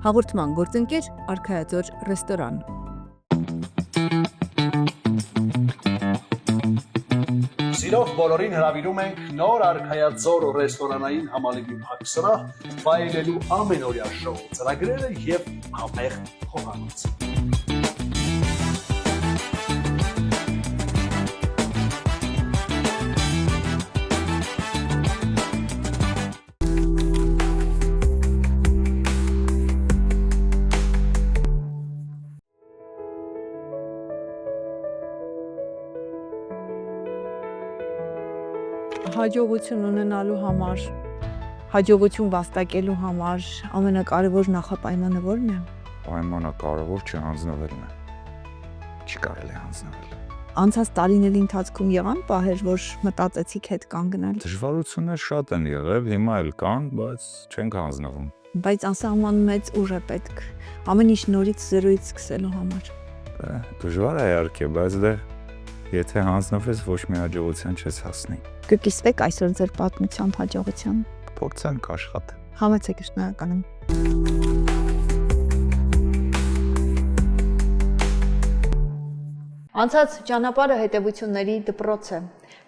Հաղորդման գործընկեր Արքայաձոր ռեստորան։ Սիրող բոլորին հրավիրում ենք նոր Արքայաձոր ռեստորանային համալիրի փակսրահ վայելելու ամենօրյա շոու ծրագրերը եւ համեղ խոհանոց։ Հաջողություն ունենալու համար, հաջողություն վաստակելու համար ամենակարևոր նախապայմանը ո՞րն է։ Պայմանը կարևոր չէ, հանձնվելն է։ Չի կարելի հանձնվել։ Անցած տարիների ընթացքում եղան պահեր, որ մտածեցիք հետ կանգնել։ Դժվարություններ շատ են եղել, հիմա էլ կան, բայց չենք հանձնվում։ Բայց անսահման մեծ ուժ է պետք ամեն ինչ նորից զրոյից սկսելու համար։ Դժվար է իհարկե, բայց եթե հանձնվես, ոչ մի հաջողության չես հասնի։ Կկիսվեք այսօր ձեր պատմությամբ հաջողության։ Փորձենք աշխատել։ Համեցեք, շնորհակալ եմ։ Անցած ճանապարհը հետևությունների դպրոց է։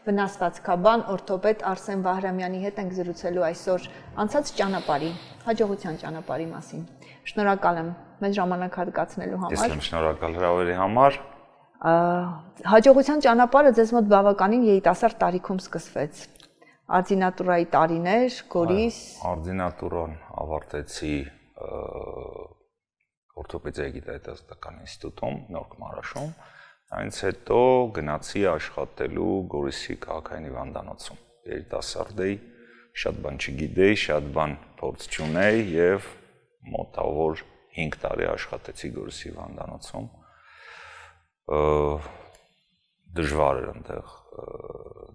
Վնասվածքաբան օրթոպեդ Արսեն Վահրամյանի հետ ենք զրուցելու այսօր անցած ճանապարհի, հաջողության ճանապարհի մասին։ Շնորհակալ եմ մեզ ժամանակ հատկացնելու համար։ Ես եմ շնորհակալ հրավերի համար։ Հաջողության ճանապարհը ձեզ մոտ բավականին երիտասարդ տարիքում սկսվեց։ Արձինատուրայի տարիներ, Գորիս։ Արձինատուրան ավարտեցի օրթոպեդիայի գիտահետազոտական ինստիտուտում, Նոր Մարաշում։ Այնց հետո գնացի աշխատելու Գորիսի քաղաքային հիվանդանոցում։ Երիտասարդ էի, շատ բան չգիտեի, շատ բան փորձ չունեի եւ մոտավոր 5 տարի աշխատեցի Գորիսի հիվանդանոցում։ Դժվար էր այնտեղ,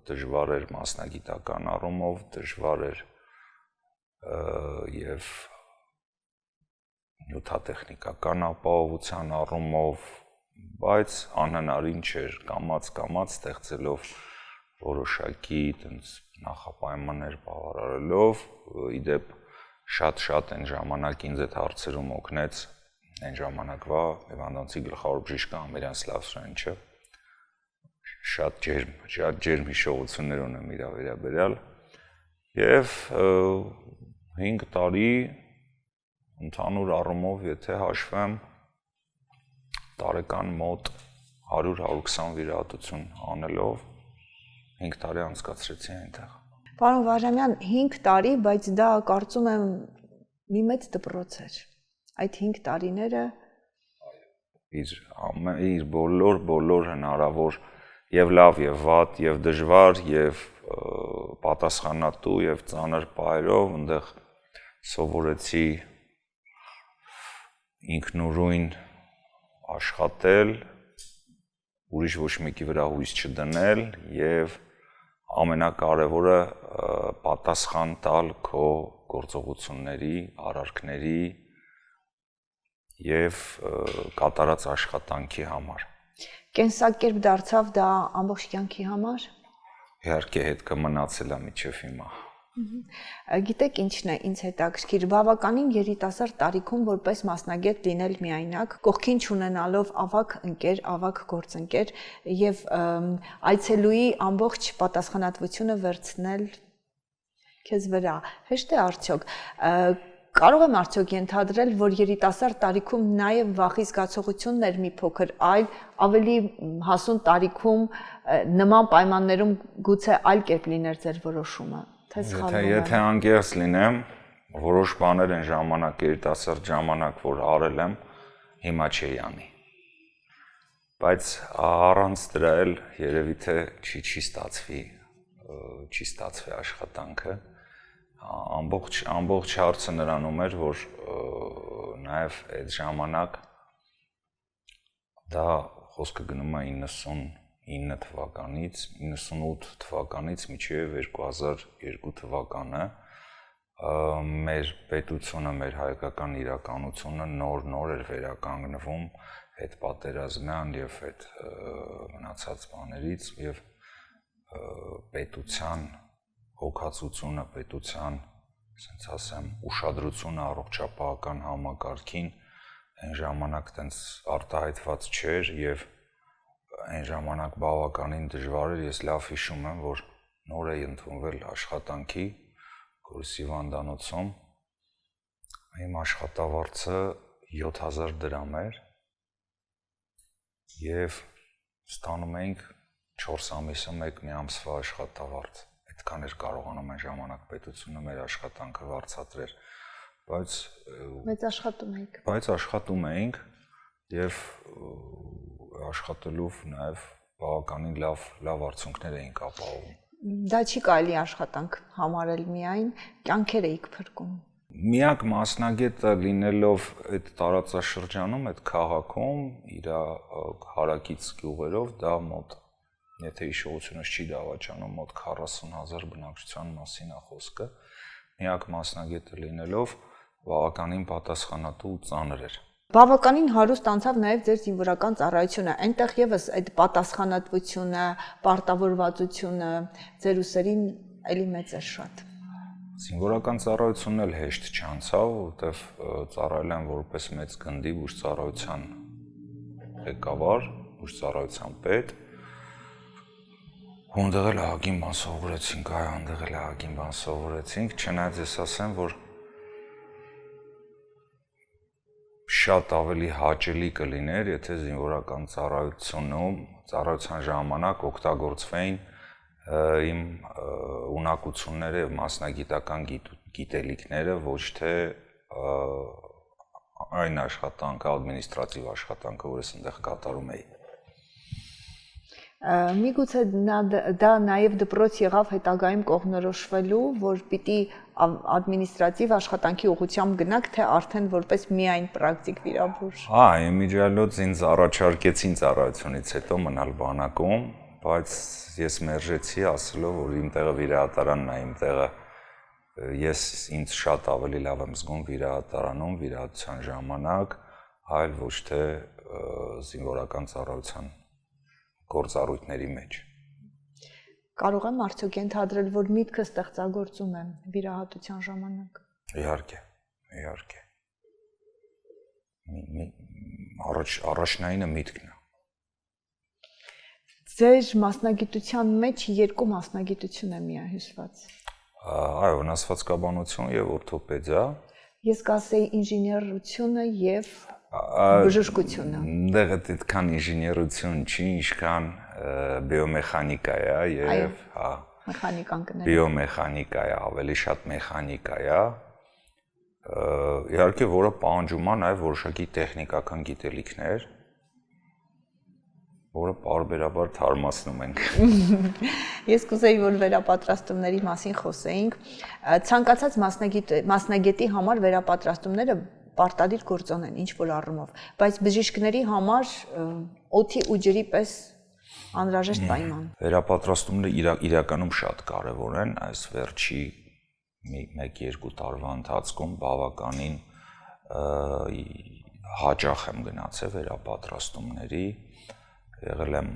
դժվար էր մասնագիտական առումով, դժվար էր եւ նյութատեխնիկական ապահովության առումով, բայց անհնարին չէր կամաց ստեղծելով որոշակի այդպես նախապայմաններ բավարարելով, իդեպ շատ այն ժամանակ ինձ այդ հարցերում օգնեց այն ժամանակվա հիվանդանոցի գլխավոր բժիշկը Ամիրյան Սլավսյանը, շատ ջերմ հիշողություններ ունեմ իր վերաբերյալ եւ 5 տարի ընդհանուր առումով եթե հաշվեմ տարեկան մոտ 100-120 վիրահատություն անելով 5 տարի անցկացրեցի այնտեղ։ Պարոն Վահրամյան, 5 տարի, բայց դա կարծում եմ մի մեծ դպրոց էր։ Այդ 5 տարիները իր բոլոր հնարավոր եւ լավ եւ վատ եւ դժվար եւ պատասխանատու եւ ծանր պահերով այնտեղ սովորեցի ինքնուրույն աշխատել, ուրիշ ոչ մեկի վրա հույս չդնել եւ ամենակարևորը պատասխան տալ քո գործողությունների, արարքների եւ կատարած աշխատանքի համար։ Կենսակերպ դարձավ դա ամբողջ կյանքի համար։ Իհարկե հետ կմնացել է մինչև հիմա։ Գիտեք ինչն է ինձ հետաքրքիր, բավականին երիտասարդ տարիքում որպես մասնագետ լինել միայնակ, կողքին չունենալով ավագ ընկեր, ավագ գործընկեր եւ այցելուի ամբողջ պատասխանատվությունը վերցնել քեզ վրա։ Հեշտ է արդյոք։ Կարող եմ արդյոք ենթադրել, որ երիտասարդ տարիքում նաև վախի զգացողությունն էր մի փոքր այլ, ավելի հասուն տարիքում նման պայմաններում գուցե այլ կերպ լիներ ձեր որոշումը, թե սխալվում եմ։ Եթե անկեղծ լինեմ, որոշ բաներ են ժամանակ երիտասարդ ժամանակ, որ արել եմ, հիմա չի անի։ Բայց առանց դրա էլ երևի թե չի ստացվի աշխատանքը։ Ամբողջ հարցը նրանում էր, որ նաև այդ ժամանակ դա խոսքը գնում է 99 թվականից, 98 թվականից մինչև 2002 թվականը մեր պետությունը, մեր հայկական իրականությունը նոր էր վերականգնվում այդ պատերազմյան եւ այդ մնացած բաներից եւ պետության հոգացությունը, պետության ասենց ասեմ, ուշադրությունը առողջապահական համակարգին այն ժամանակ տենց արտահայտված չէր եւ այն ժամանակ բավականին դժվար էր, ես լավ հիշում եմ, որ նոր էի ընդունվել աշխատանքի Գորիսի հիվանդանոցում, իմ աշխատավարձը 7000 դրամ էր եւ ստանում էինք 4 ամիսը մի ամսվա աշխատավարձ, այդքան էր կարողանում այն ժամանակ պետությունը մեր աշխատանքը վարձատրել, բայց աշխատում էինք եւ աշխատելով նաեւ բավականին լավ արդյունքներ էինք ապահովում։ Դա չի կարելի աշխատանք համարել միայն, կյանքեր էիք փրկում։ Միակ մասնագետը լինելով այդ տարածաշրջանում, այդ քաղաքում, իր հարակից գյուղերով, դա մոտ, եթե հիշողությունս չի դավաճանում, մոտ 40,000 բնակչության մասին է խոսքը, միակ մասնագետը լինելով բավականին պատասխանատու ու ծանր էր։ Բավականին հարուստ անցավ նաև ձեր զինվորական ծառայությունը, այնտեղ եւս այդ պատասխանատվությունը, պարտավորվածությունը ձեր ուսերին էլի մեծ էր շատ։ Զինվորական ծառայությունն էլ հեշտ չանցավ, որովհետև ծառայել եմ որպես մեծ գնդի բուժծառայության ղեկավար, բուժծառայության պետ։ Ունդեղ էլ ահագին բան սովորեցինք, այնտեղ էլ ահագին բան սովորեցինք, չնայած ես ասեմ, որ շատ ավելի հաճելի կլիներ, եթե զինվորական ծառայության ժամանակ օգտագործվեին իմ ունակությունները եւ մասնագիտական գիտելիքները, ոչ թե այն աշխատանքը, ադմինիստրատիվ աշխատանքը, որ ես այնտեղ կատարում էի։ Միգուցե դա նաև դպրոց եղավ հետագայում կողմնորոշվելու, որ պիտի ադմինիստրատիվ աշխատանքի ուղղությամբ գնաք, թե արդեն որպես միայն պրակտիկ վիրաբույժ։ Իմիջիալոց ինձ առաջարկեցին ծառայությունից հետո մնալ բանակում, բայց ես մերժեցի ասելով, որ իմ տեղը վիրահատարանն է, իմ տեղը ինձ շատ ավելի լավ եմ զգում վիրահատարանում, վիրահատության ժամանակ, այլ ոչ թե զինվորական ծառայության գործառույթների մեջ։ Կարող եմ արդյոք ենթադրել, որ միտքը ստեղծագործում եմ վիրահատության ժամանակ։ Իհարկե։ Առաջնայինը միտքն է։ Ձեր մասնագիտության մեջ երկու մասնագիտություն է միահյուսված։ Այո, վնասվածքաբանություն եւ օրթոպեդիա։ Ես կասեի ինժեներությունը եւ բժշկությունը։ Դեռ այդքան ինժեներություն չի, ինչքան բիոմեխանիկա է եւ մեխանիկան կներեք։ Բիոմեխանիկա է, ավելի շատ մեխանիկա է։ Իհարկե, որը պահանջում է նաեւ որոշակի տեխնիկական գիտելիքներ, որը պարբերաբար թարմացնում ենք։ Ես կուզեի, որ վերապատրաստումների մասին խոսեինք։ Ցանկացած մասնագետի համար վերապատրաստումները պարտադիր գործոն են ինչ-որ առումով, բայց բժիշկների համար օդի ու ջրի պես անհրաժեշտ պայման։ Վերապատրաստումները իրականում շատ կարևոր են, այս վերջի 1-2 տարվա ընթացքում բավականին հաճախ եմ գնացել վերապատրաստումների, եղել եմ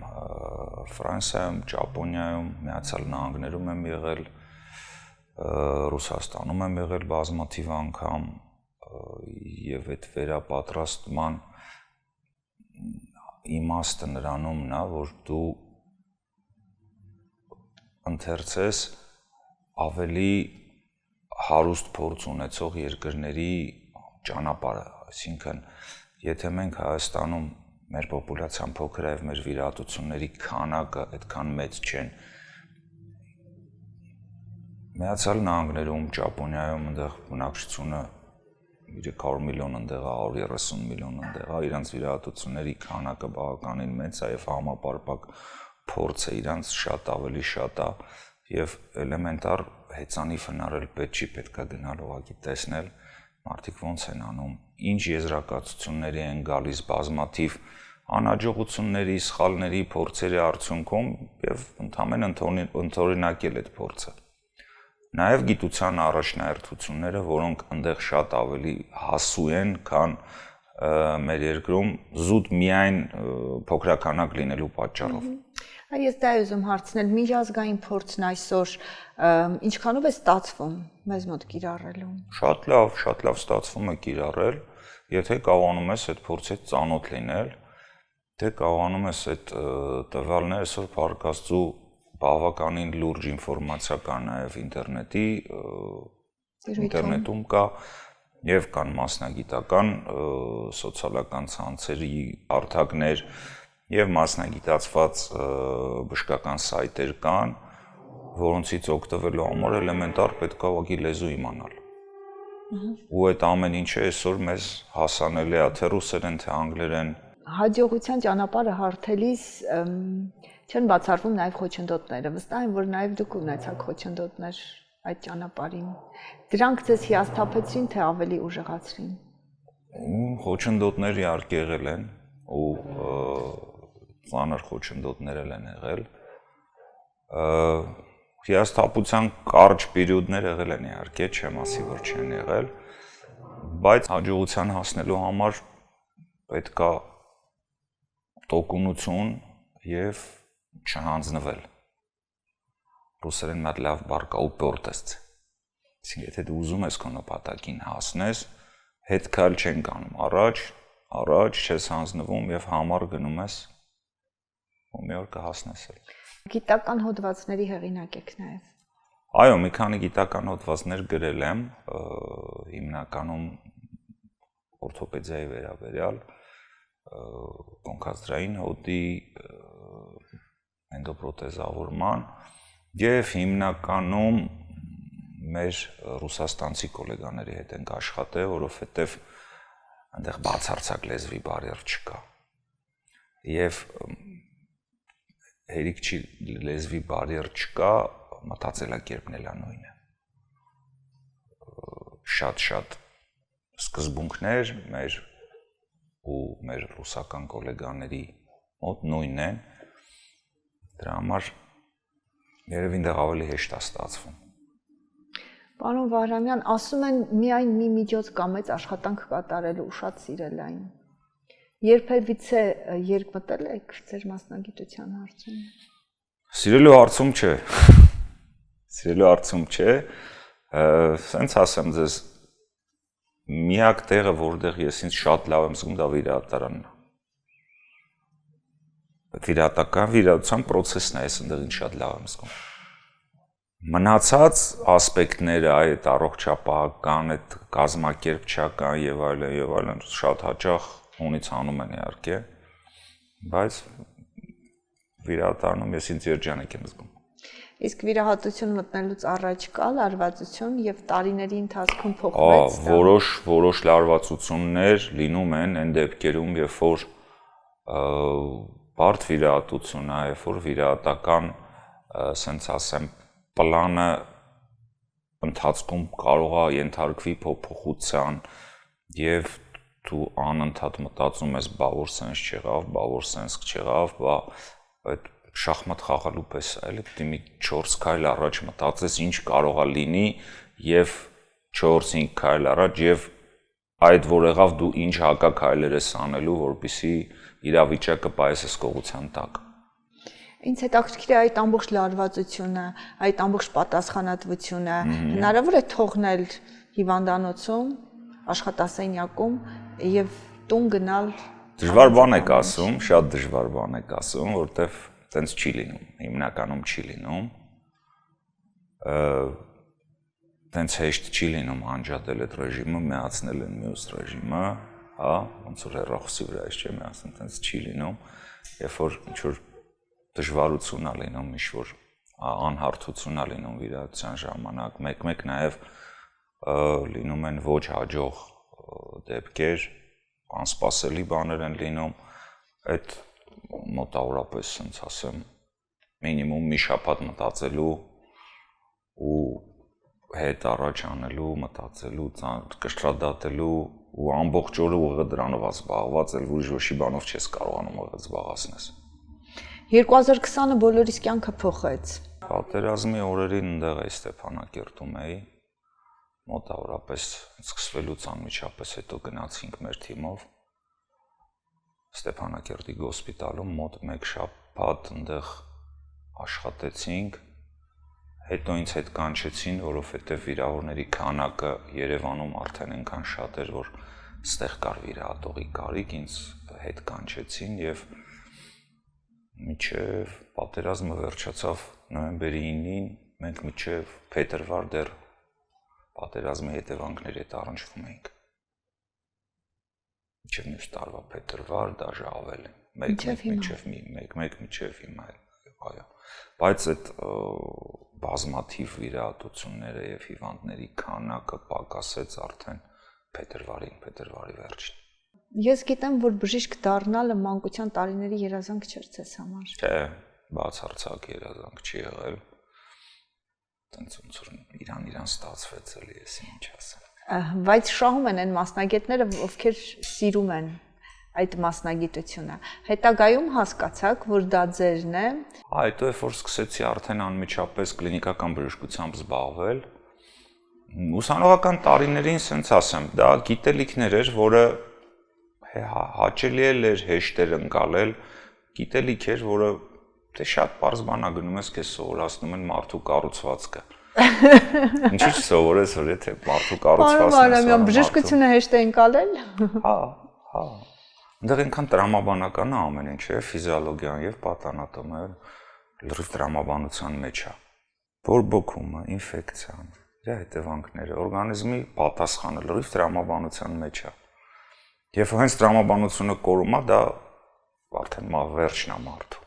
Ֆրանսիայում, Ճապոնիայում, Միացյալ Նահանգներում եմ եղել, Ռուսաստանում եմ եղել բազմաթիվ անգամ եւ այդ վերապատրաստման իմաստը նրանումն է, որ դու ընթերցես ավելի հարուստ փորձ ունեցող երկրների ճանապարհը, այսինքն եթե մենք Հայաստանում մեր պոպուլյացիան փոքր է եւ մեր վիրահատությունների քանակը այդքան մեծ չեն, Միացյալ Նահանգներում, Ճապոնիայում այնտեղ բնակչությունը 300 միլիոն ընդեղ է, 130 միլիոն ընդեղ է, իրանց վիրահատությունների քանակը բավականին մեծ է եւ համապարփակ փորձը իրանց շատ ավելի շատ է եւ էլեմենտար հեծանիվ հնարել չի պետքա գնալ ուղղակի տեսնել մարդիկ ոնց են անում, ինչ եզրակացությունների են գալիս բազմաթիվ անհաջողությունների, սխալների, փորձերի արդյունքում եւ ընդհանրեն ընդօրինակել այդ փորձը։ Նաեւ գիտության առաջնահերթությունները, որոնք այնտեղ շատ ավելի հասու են, քան մեր երկրում զուտ միայն փոքրականակ լինելու պատճառով։ Այս դա ուզում հարցնել, միջազգային փորձն այսօր ինչքանով է ստացվում մեզ մոտ կիրառելու։ Շատ լավ ստացվում է կիրառել, եթե կարողանում ես այդ փորձից ծանոթ լինել, թե կարողանում ես այդ տվյալները այսօր փառքաստու բավականին լուրջ ինֆորմացիա կա նաև ինտերնետում կա եւ կան մասնագիտական սոցիալական ցանցերի հարթակներ եւ մասնագիտացված բժշկական սայթեր կան, որոնցից օգտվելու համար էլեմենտար պետք է ուղղակի լեզու իմանալ։ Ու այդ ամեն ինչը այսօր մեզ հասանելի է թե ռուսերեն, թե անգլերեն։ Հաջողության ճանապարհը հարթելիս չեն բացառվում նաև խոչընդոտները։ Վստահ եմ, որ նաև դուք ունեցաք խոչընդոտներ այդ ճանապարհին։ Դրանք ձեզ հիասթափեցրին, թե ավելի ուժեղացրին։ Խոչընդոտներ իհարկե եղել են ու ծանր խոչընդոտներ են եղել։ Հիասթափության կարճ պերիոդներ եղել են իհարկե, չեմ ասի, որ չեն եղել, բայց հաջողության հասնելու համար պետք է տոկունություն եւ չհանձնվել։ Ռուսերեն մի հատ լավ բառ կա ուպորտեստ։ Այսինքն եթե դու ուզում ես քո նպատակին հասնես, հետ քայլ չեն կանում առաջ չես հանձնվում եւ համառ գնում ես ու մի օր կհասնես։ Գիտական հոդվածների հեղինակ եք նաև։ Այո, մի քանի գիտական հոդվածներ գրել եմ, հիմնականում օրթոպեդիայի վերաբերյալ, կոնքաստրային հոդի էնդոպրոթեզավորման եւ հիմնականում մեր ռուսաստանցի գոլեգաների հետ ենք աշխատել, որովհետեւ այնտեղ բացարձակ լեզվի բարիեր չկա։ Եվ հերիք չի լեզվի բարիեր չկա, մտածելակերպն էլ նույնն է։ Շատ սկզբունքներ մեր ռուսական գոլեգաների մոտ նույնն են։ Դրա համար երևի ինձ ավելի հեշտ է ստացվում։ Պարոն Վահրամյան, ասում են միայն մի միջոց կա մեծ աշխատանք կատարելու ու շատ սիրել այն։ Երբևիցե երկմտել եք ձեր մասնագիտության հարցում։ Սիրելու հարցում չէ։ Սիրելու հարցում չէ։ Սենց ասեմ ձեզ, միակ տեղը, որտեղ ես ինձ շատ լավ եմ զգում, դա վիրահատարանն է։ Վիրահատության process-ն է, ես այնտեղ ինձ շատ լավ եմ զգում։ Մնացած ասպեկտները, այդ առողջապահական, այդ կազմակերպչական եւ այլն շատ հաճախ հունից հանում են իհարկե, բայց վիրահատարանում ես ինձ երջանիկ եմ զգում։ Իսկ վիրահատություն մտնելուց առաջ կա լարվածություն եւ տարիների ընթացքում փոխվեց դա։ Որոշ լարվածություններ լինում են այն դեպքերում, երբ որ բարդ վիրահատություն է, երբ որ վիրահատական, ասենց ասեմ, պլանը ընթացքում կարող է ենթարկվի փոփոխության եւ դու անընդհատ մտածում ես, բա որ սենց չեղավ, բա այդ շախմատ խաղալու պես էլի պետք է մի 4 քայլ առաջ մտածես ինչ կարող է լինի եւ 4-5 քայլ առաջ եւ այդ որ եղավ դու ինչ հակաքայլեր ես անելու որպեսզի իրավիճակը պայես հսկողության տակ։ Ինձ հետաքրքիր է այդ ամբողջ լարվածությունը, այդ ամբողջ պատասխանատվությունը հնարավոր է թողնել հիվանդանոցում, աշխատասենյակում եւ տուն գնալ։ Դժվար բան եք ասում, շատ դժվար բան եք ասում, որտեվ տենց չի լինում, հիմնականում չի լինում, տենց հեշտ չի լինում անջատել այդ ռեժիմը, միացնել են մյուս ռեժիմը, հա, ոնց որ հեռախոսի վրա ես չէ միացնել, տենց չի լինում, երբ որ ինչ-որ դժվարություն է լինում, ինչ-որ անհարթություն է լինում վիրահատության ժամանակ, մեկ նաև լինում են ոչ հաջող դեպքեր, անսպասելի բաներ են լինում, այդ մոտավորապես, ասենց ասեմ, մինիմում մի շաբաթ մտածելու ու հետ առաջ անելու, մտածելու, կշռադատելու ու ամբողջ օրը ուղղը դրանով զբաղված էլ ուրիշ ոչի բանով չես կարողանում ուղղը զբաղացնես։ 2020-ը բոլորիս կյանքը փոխեց։ Պատերազմի օրերին ընդեղ էի Ստեփանակերտում էի, մոտավորապես սկսվելուց անմիջապես հետո գնացինք մեր թիմով Ստեփանակերտի գոսպիտալում մոտ 1 շաբաթ ընդեղ աշխատեցինք, հետո ինձ հետ կանչեցին, որովհետև վիրավորների քանակը Երևանում արդեն այնքան շատ էր, որ ստեղ կար վիրահատողի կարիք, ինձ հետ կանչեցին եւ մինչև պատերազմը վերջացավ նոյեմբերի 9-ին, մենք մինչև փետրվար դեռ պատերազմի հետևանքների հետ առնչվում էինք։ Մինչև մյուս տարվա փետրվար, դաժե ավել, մինչև հիմա, այո։ Բայց այդ բազմաթիվ վիրահատությունները եւ հիվանդների քանակը պակասեց արդեն փետրվարի վերջին։ Ես գիտեմ, որ բժիշկ դառնալը մանկության տարիների երազանք չէր ձեզ համար։ Չէ, բացարձակ երազանք չի եղել։ Տենց ոնց որ իրան ստացվեց էլի, ես ինչ ասեմ։ Բայց շահում են այն մասնագետները, ովքեր սիրում են այդ մասնագիտությունը։ Հետագայում հասկացաք, որ դա ձերն է։ Հետո երբ որ սկսեցի արդեն անմիջապես կլինիկական բժշկությամբ զբաղվել, ուսանողական տարիներին, ասենց ասեմ, դա գիտելիքներ էր, որը հաճելի էր, հեշտ էր ընկալել, գիտելիք էր, որը դե շատ པարզ բան է, գնում ես քեզ սովորացնում են մարդու կառուցվածքը։ Ինչի՞ չսովորես, որ եթե մարդու կառուցվածքն է, բժշկությունը հեշտ է ընկալել։ Հա։ Այնտեղ այնքան տրամաբանական է ամեն ինչ, ֆիզիոլոգիան եւ պատանատոմը լրիվ տրամաբանության մեջ է։ Բորբոքումը, ինֆեկցիան, դրա հետևանքները, օրգանիզմի պատասխանը լրիվ տրամաբանության մեջ է։ Եվ հենց տրամաբանությունը կորում է, դա արդեն վերջն է մարդու։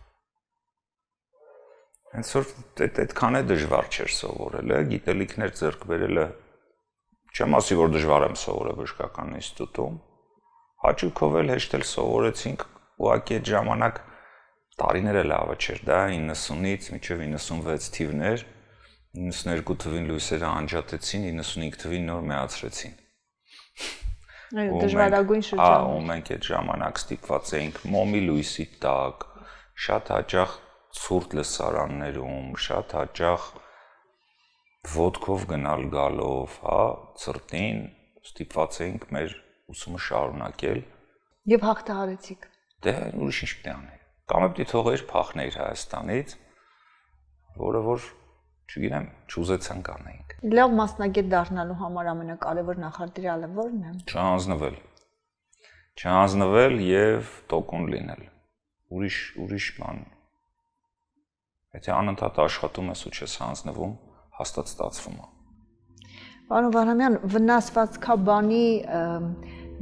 Հենց որ այդքան է դժվար չէր սովորելը, գիտելիքներ ձեռք բերելը, չեմ ասի, որ դժվար եմ սովորել բժշկական ինստիտուտում, հաճույքով էլ հեշտ էլ սովորեցինք, ուղղակի այդ ժամանակ տարիները լավը չէր, դա 90-ից մինչև 96 թիվներ, 92 թվին լույսերը անջատեցին, 95 թվին նոր մեծացրեցին։ Այո, դժվարագույն շրջան։ Ու մենք այդ ժամանակ ստիպված էինք մոմի լույսի տակ, շատ հաճախ ցուրտ լսարաններում, շատ հաճախ ոդկով գնալ գալով, հա, ծրտին ստիպված էինք մեր ուսումը շարունակել։ Եվ հաղթահարեցիք։ Դե ուրիշ ինչ պետք է անել։ Կամ պետք է թողեր փախներ Հայաստանից, որը որ, չգիտեմ, չուզեցանք անենք։ Լավ մասնագետ դառնալու համար ամենակարևոր նախարդյալը ո՞րն է։ Չհանձնվել եւ տոկուն լինել։ Ուրիշ բան։ Եթե անընդհատ աշխատում ես ու չես հանձնվում, հաստատ ստացվում է։ Պարոն Վահրամյան, վնասվածքաբանի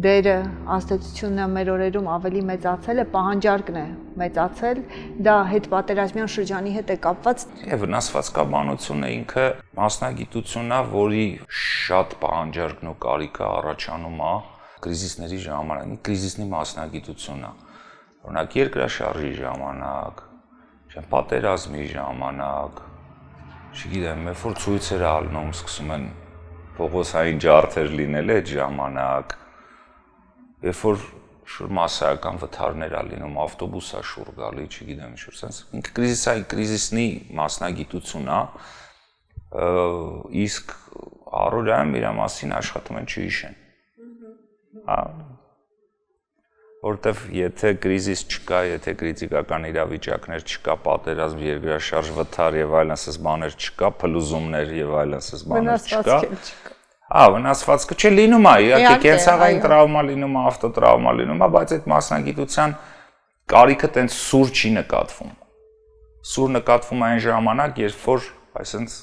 դերը ազդեցությունը մեր օրերում ավելի մեծացել է, պահանջարկն է մեծացել, դա հետպատերազմյան շրջանի հետ է կապված։ Վնասվածքաբանությունը ինքը մասնագիտությունն է, որի շատ պահանջարկն ու կարիքը առաջանում է կրիզիսների ժամանակ, կրիզիսնի մասնագիտությունն է։ Օրինակ երկրաշարժի ժամանակ, պատերազմի ժամանակ, չգիտեմ, երբ որ ցույցեր ալնում, սկսում են փողոցային ջարդեր լինել այդ ժամանակ, երբ որ շուտ մասսայական վթարներ ա լինում, ավտոբուս ա շուռ գալի, չգիտեմ, ինչ որ sense, ինքը կրիզիսնի մասնագիտություն է, իսկ առօրյայում իր մասին աշխատում են չհիշեն։ Հա, որտեվ եթե կրիզիս չկա, եթե կրիտիկական իրավիճակներ չկա, պատերազմ, երկրաշարժ, վթար եւ այլն, ասես բաներ չկա, փլուզումներ եւ այլն, ասես բաներ չկա։ Հա, վնասվածքը չէ, լինում է, իհարկե կենսաղային տրավմա լինում է, ավտոտրավմա լինում է, բայց այդ մասնագիտության կարիքը տենց սուր չի նկատվում։ Սուր նկատվում է այն ժամանակ, երբ որ, այսինքն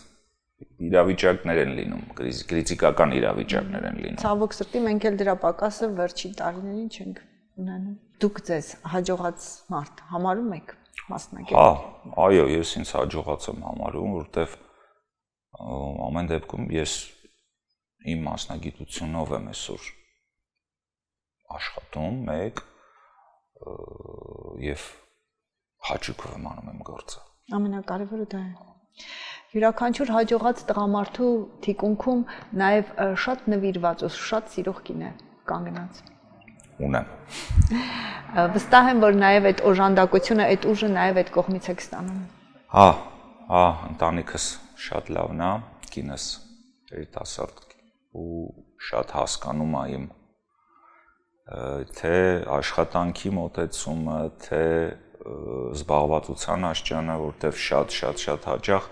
իրավիճակներ են լինում, կրիտիկական իրավիճակներ են լինում։ Ցավոք սրտի մենք էլ դրա պակասը վերջին տարիներին չենք ունենում։ Դուք ձեզ հաջողած մարդ համարում եք մասնագետ։ Հա, այո, ես ինձ հաջողած եմ համարում, որովհետև ամեն դեպքում ես իմ մասնագիտությունով եմ այսօր աշխատում մեկ եւ հաճույքով եմ անում իմ գործը։ Ամենակարևորը դա է։ Յուրաքանչյուր հաջողած տղամարդու թիկունքում նաեւ շատ նվիրված ու շատ սիրող կին է կանգնած։ Ունեմ։ Վստահ եմ, որ նաեւ այդ օժանդակությունը, այդ ուժը նաեւ այդ կողմից եք ստանում։ Հա, ընտանիքս շատ լավն է, կինս երիտասարդ ու շատ հասկանում է իմ թե աշխատանքի մոտեցումը, թե զբաղվածության աշճանը, որտեղ շատ հաճախ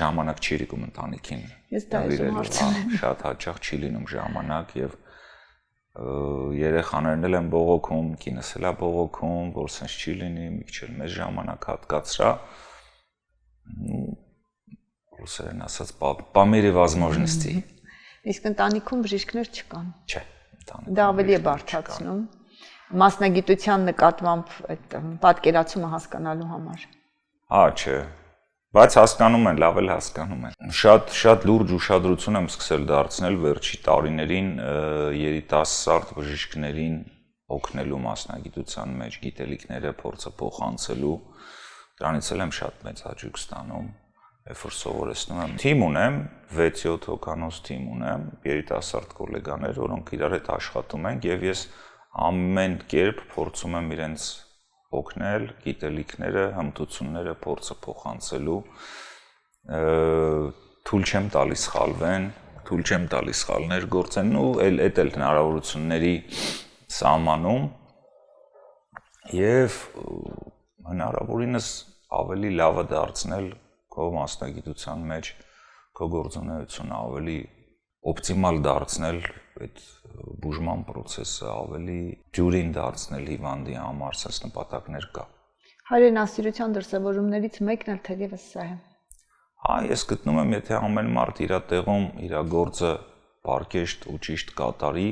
ժամանակ չի լինում ընտանիքին։ Ես դա եմ հարցնում։ Շատ հաճախ չի լինում ժամանակ եւ երեխաներն էլ են բողոքում, կինս էլ է բողոքում, որ sense չի լինի, մի քիչ էլ մեծ ժամանակ հատկացրա։ Ռուսերեն ասած, по мере возможности։ Իսկ ընտանիքում բժիշկներ չկան։ Չէ, ընտանիքում։ Դա ավելի է բարդացնում մասնագիտության նկատմամբ այդ պատկերացումը հասկանալու համար։ Հա, չէ։ Բայց հասկանում են, լավ էլ հասկանում են։ Շատ լուրջ ուշադրություն եմ սկսել դարձնել վերջի տարիներին երիտասարդ բժիշկներին օգնելու մասնագիտության մեջ, գիտելիքները փորձը փոխանցելու։ Դրանից էլ եմ շատ մեծ հաճույք ստանում, երբ որ սովորեցնում եմ։ Թիմ ունեմ, 6-7 հոգանոց թիմ ունեմ, երիտասարդ գոլեգաներ, որոնք իրար հետ աշխատում են, եւ ես ամեն կերպ փորձում եմ իրենց օգնել, գիտելիքները, հմտությունները փորձը փոխանցելու, թույլ չեմ տալիս սխալվեն, թույլ չեմ տալիս սխալներ գործեն ու այդ էլ հնարավորությունների սահմանում եւ հնարավորինս ավելի լավը դարձնել քո մասնագիտության մեջ, քո գործունեությունը ավելի օպտիմալ դարձնել, այդ բուժման process-ը ավելի դյուրին դարձնել հիվանդի համար, sense նպատակներ կա։ Հայրենասիրության դրսևորումներից մեկն էլ թերևս սա է։ Հա, ես գտնում եմ, եթե ամեն մարդ իր տեղում իր գործը պարկեշտ ու ճիշտ կատարի,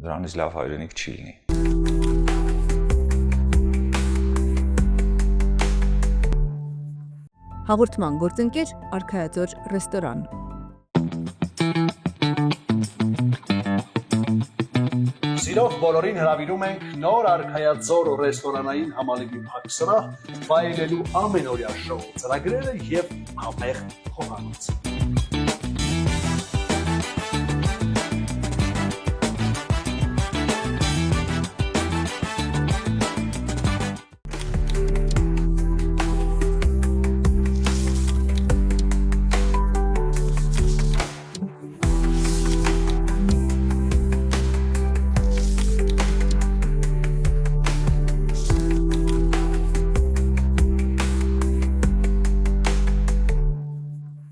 դրանից լավ հայրենիք չի լինի։ Հաղորդման գործընկեր Արքայաձոր ռեստորան։ Սիրող բոլորին հրավիրում ենք նոր Արքայաձոր ռեստորանային համալիրի փակ սրահ վայելելու ամենօրյա շոու ծրագրերը եւ համեղ խոհանոց։